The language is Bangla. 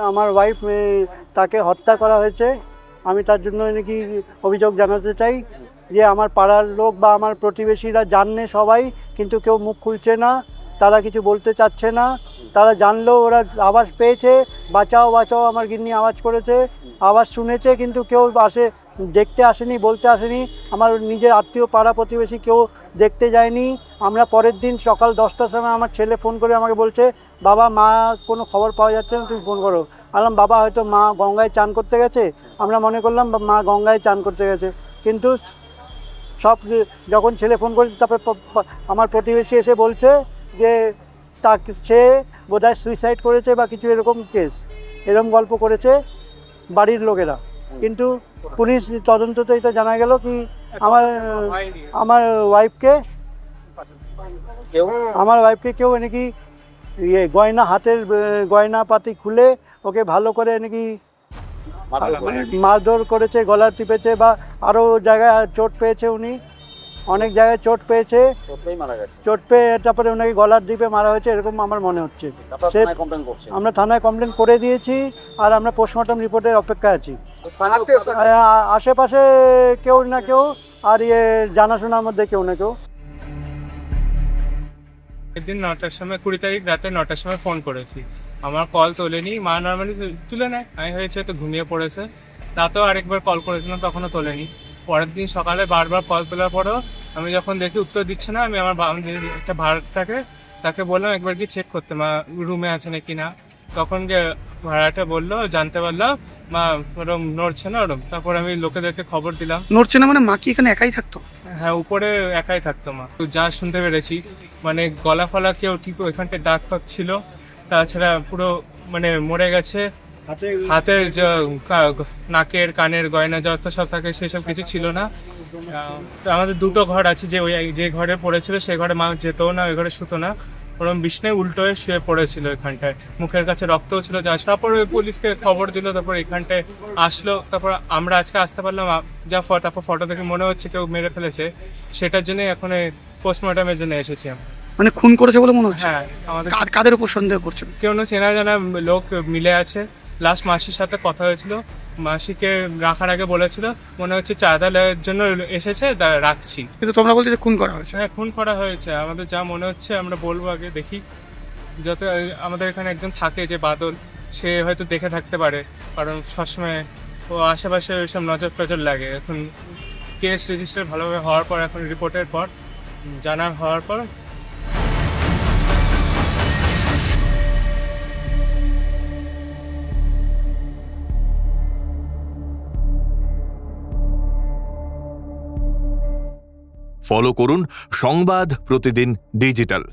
আমার ওয়াইফ তাকে হত্যা করা হয়েছে। আমি তার জন্য নাকি অভিযোগ জানাতে চাই যে আমার পাড়ার লোক বা আমার প্রতিবেশীরা জানে সবাই, কিন্তু কেউ মুখ খুলছে না, তারা কিছু বলতে চাচ্ছে না। তারা জানলেও ওরা আওয়াজ পেয়েছে, বাঁচাও বাঁচাও আমার গিন্নি আওয়াজ করেছে, আওয়াজ শুনেছে, কিন্তু কেউ দেখতে আসেনি, বলতে আসেনি। আমার নিজের আত্মীয় পাড়া প্রতিবেশী কেউ দেখতে যায়নি। আমরা পরের দিন সকাল 10টার সময় আমার ছেলে ফোন করে আমাকে বলছে, বাবা মা কোনো খবর পাওয়া যাচ্ছে না, তুমি ফোন করো। বললাম বাবা হয়তো মা গঙ্গায় চান করতে গেছে, আমরা মনে করলাম মা গঙ্গায় চান করতে গেছে। কিন্তু সব যখন ছেলে ফোন করেছে, তারপরে আমার প্রতিবেশী এসে বলছে যে সে বোধহয় সুইসাইড করেছে বা কিছু এরকম কেস, এরকম গল্প করেছে বাড়ির লোকেরা। কিন্তু পুলিশ তদন্ততে এটা জানা গেল কি আমার ওয়াইফকে কেউ নাকি গয়না, হাতের গয়না পাতি খুলে ওকে ভালো করে নাকি মারধর করেছে, গলা টিপেছে, বা আরও জায়গায় চোট পেয়েছে। উনি অনেক জায়গায় চোট পেয়েছে, চোট পেয়ে তারপরে ওনাকে গলার ডিপে মারা হয়েছে, এরকম আমার মনে হচ্ছে। আমরা থানায় কমপ্লেন করে দিয়েছি, আর আমরা পোস্টমর্টম রিপোর্টের অপেক্ষায় আছি। আশেপাশে কেউ না কেউ, আর জানাশোনার মধ্যে কেউ না কেউ। একদিন 9টার সময়, 20 তারিখ রাতে 9টার সময় ফোন করেছি, আমার কল তোলেনি। মা নর্মালি তুলে নেয়, আমি হয়েছে তো ঘুমিয়ে পড়েছে। রাতেও আরেকবার কল করেছিলাম, তখনও তোলেনি। পরের দিন সকালে বারবার কল তোলার পরেও আমি যখন দেখি উত্তর দিচ্ছে না, আমি আমার একটা ভাড়া থাকে, তাকে বললাম একবার কি চেক করতে মা রুমে আছে নাকি না। তখন ভাড়াটা বললো, জানতে পারলাম মা ওরম নড়ছে না ওরম। তারপর আমি লোকেদেরকে খবর দিলাম। নড়ছে না মানে মা কি এখানে একাই থাকতো? হ্যাঁ, উপরে একাই থাকতো মা। যা শুনতে পেরেছি মানে গলা ফলা কেউ ঠিক ওইখানটায় দাগ ফাগ ছিল, তাছাড়া পুরো মানে মরে গেছে। হাতের নাকের কানের গয়না যত সব থাকে সেসব কিছু ছিল না। আমাদের দুটো ঘর আছে, যে ঘরে পড়েছিল সেই ঘরে মা যেত না, ওই ঘরে শুতো না, ওরকম বিছনায় উল্টো হয়ে শুয়ে পড়েছিল ওইখানটায়, মুখের কাছে রক্তও ছিল। তারপরে পুলিশকে খবর দিল, তারপর এখানটায় আসলো। তারপর আমরা আজকে আসতে পারলাম, তারপর ফটো দেখে মনে হচ্ছে কেউ মেরে ফেলেছে, সেটার জন্য এখন পোস্টমর্টমের জন্য এসেছি। মানে খুন করেছে বলে মনে হচ্ছে? হ্যাঁ। আমাদের কাদের উপর সন্দেহ করছেন? কেউ চেনা জানা লোক মিলে আছে। লাস্ট মাসির সাথে কথা হয়েছিল, মাসিকে রাখার আগে বলেছিল মনে হচ্ছে চাঁদালের জন্য এসেছে, রাখছি। কিন্তু তোমরা বলছো যে খুন করা হয়েছে? হ্যাঁ, খুন করা হয়েছে। আমাদের যা মনে হচ্ছে আমরা বলবো, আগে দেখি। যত আমাদের এখানে একজন থাকে যে বাদল, সে হয়তো দেখে থাকতে পারে, কারণ সবসময় ও আশেপাশে ওইসব নজর লাগে। এখন কেস রেজিস্টার ভালোভাবে হওয়ার পর, এখন রিপোর্টের পর জানার হওয়ার পর ফলো করুন সংবাদ প্রতিদিন ডিজিটাল।